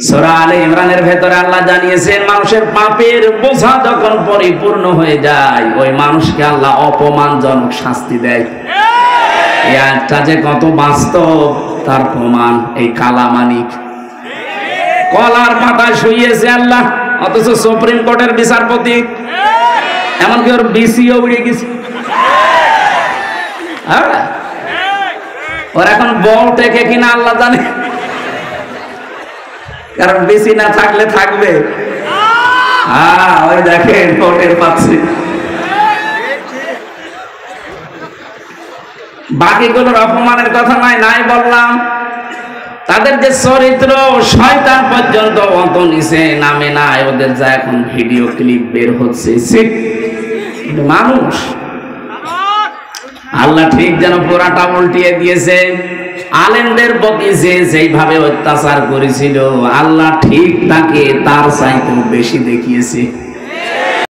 সূরা আলে ইমরানের ভেতরে আল্লাহ জানিয়েছেন, মানুষের পাপের বোঝা যখন পরিপূর্ণ হয়ে যায়, ওই মানুষকে আল্লাহ অপমানজনক শাস্তি দেয়। এই আয়াতটা যে কত বাস্তব তার প্রমাণ এই কালামানিক। কলার পাতায় শুইয়েছে আল্লাহ, অথচ সুপ্রিম কোর্টের বিচারপতি, এমনকি ওর বিসিও উড়ে গেছে। ওর এখন বল টেকে কিনা আল্লাহ জানে, কারণ বিসি না থাকলে থাকবে। ওই দেখেন কোর্টের পাচ্ছে। বাকিগুলোর অপমানের কথা নাই বললাম, তাদের যে চরিত্র শয়তান পর্যন্ত অত নিচে নামে নাই, ওদের যা এখন ভিডিও ক্লিপ বের হচ্ছে। মানুষ আল্লাহ ঠিক যেন পুরাটা উল্টিয়ে দিয়েছে। আলেমদের প্রতি যেইভাবে অত্যাচার করেছিল, আল্লাহ ঠিক তাকে তার চাইতেও বেশি দেখিয়েছে।